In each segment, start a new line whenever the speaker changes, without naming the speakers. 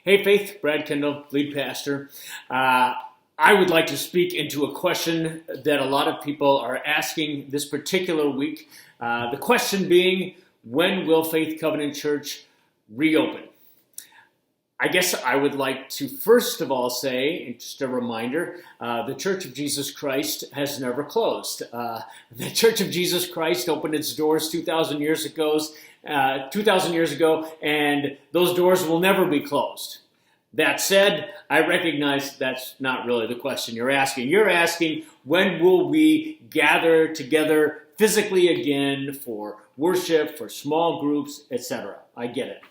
Hey, Faith, Brad Kindall, lead pastor. I would like to speak into a question that a lot of people are asking this particular week. The question being, when will Faith Covenant Church reopen? I guess I would like to first of all say, just a reminder, the Church of Jesus Christ has never closed. The Church of Jesus Christ opened its doors 2,000 years ago, and those doors will never be closed. That said, I recognize that's not really the question you're asking. You're asking, when will we gather together physically again for worship, for small groups, etc.? I get it.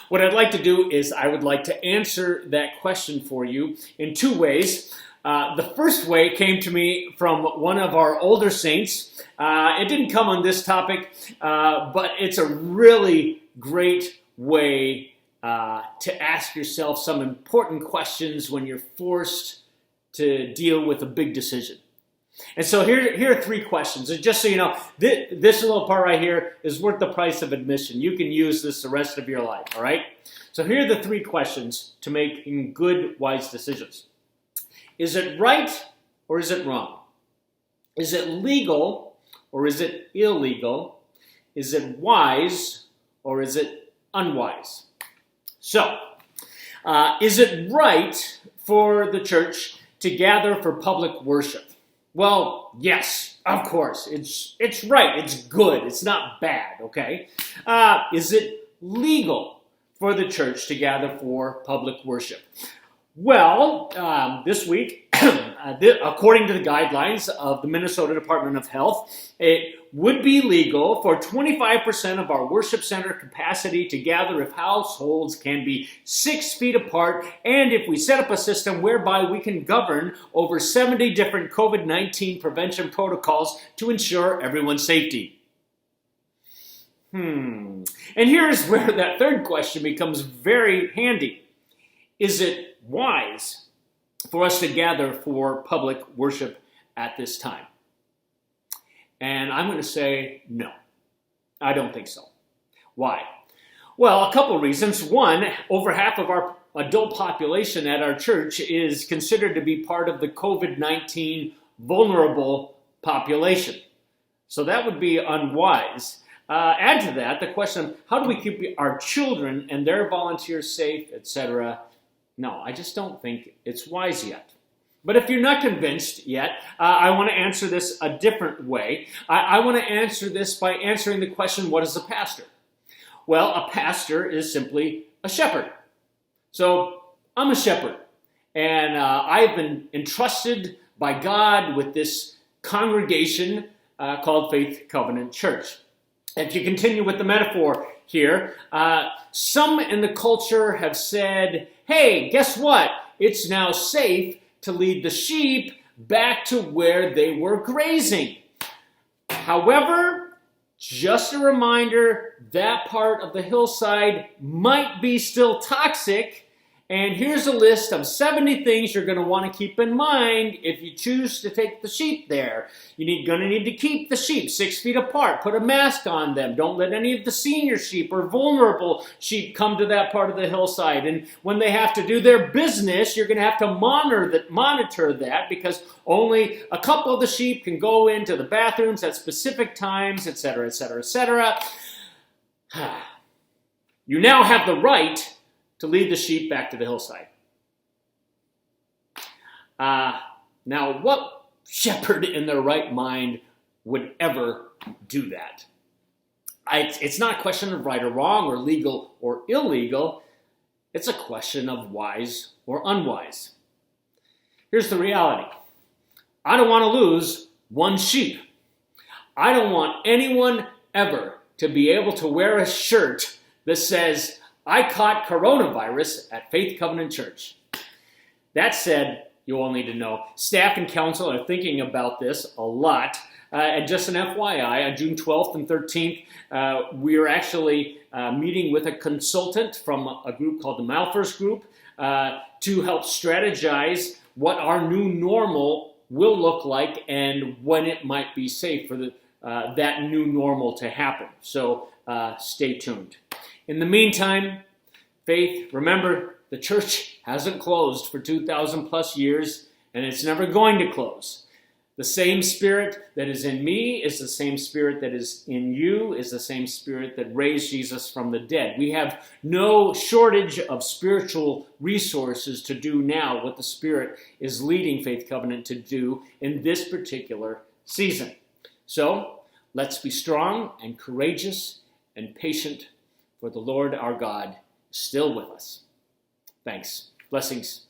What I'd like to do is I would like to answer that question for you in two ways. The first way came to me from one of our older saints. It didn't come on this topic, but it's a really great way to ask yourself some important questions when you're forced to deal with a big decision. And so here are three questions. And just so you know, this little part right here is worth the price of admission. You can use this the rest of your life, all right? So here are the three questions to making good, wise decisions. Is it right or is it wrong? Is it legal or is it illegal? Is it wise or is it unwise? So, is it right for the church to gather for public worship? Well, yes, of course. It's right. It's good. It's not bad, okay? Is it legal for the church to gather for public worship? Well, this week, according to the guidelines of the Minnesota Department of Health, it would be legal for 25% of our worship center capacity to gather if households can be 6 feet apart, and if we set up a system whereby we can govern over 70 different COVID-19 prevention protocols to ensure everyone's safety. And here's where that third question becomes very handy. Is it wise for us to gather for public worship at this time? And I'm going to say no. I don't think so. Why? Well, a couple reasons. One, over half of our adult population at our church is considered to be part of the COVID-19 vulnerable population. So that would be unwise. Add to that the question, how do we keep our children and their volunteers safe, etc.? No, I just don't think it's wise yet. But if you're not convinced yet, I want to answer this a different way. I want to answer this by answering the question, what is a pastor? Well, a pastor is simply a shepherd. So I'm a shepherd, and I've been entrusted by God with this congregation called Faith Covenant Church. If you continue with the metaphor here, some in the culture have said, hey, guess what? It's now safe to lead the sheep back to where they were grazing. However, just a reminder, that part of the hillside might be still toxic. And here's a list of 70 things you're going to want to keep in mind if you choose to take the sheep there. You're going to need to keep the sheep 6 feet apart. Put a mask on them. Don't let any of the senior sheep or vulnerable sheep come to that part of the hillside. And when they have to do their business, you're going to have to monitor that because only a couple of the sheep can go into the bathrooms at specific times, etc., etc., etc. You now have the right to lead the sheep back to the hillside. Now, what shepherd in their right mind would ever do that? It's not a question of right or wrong or legal or illegal. It's a question of wise or unwise. Here's the reality. I don't want to lose one sheep. I don't want anyone ever to be able to wear a shirt that says, I caught coronavirus at Faith Covenant Church. That said, you all need to know, staff and council are thinking about this a lot. And just an FYI, on June 12th and 13th, we are actually meeting with a consultant from a group called the Malfers Group to help strategize what our new normal will look like and when it might be safe for that new normal to happen. So stay tuned. In the meantime, Faith, remember, the church hasn't closed for 2,000 plus years, and it's never going to close. The same Spirit that is in me is the same Spirit that is in you, is the same Spirit that raised Jesus from the dead. We have no shortage of spiritual resources to do now what the Spirit is leading Faith Covenant to do in this particular season. So, let's be strong and courageous and patient, for the Lord our God is still with us. Thanks. Blessings.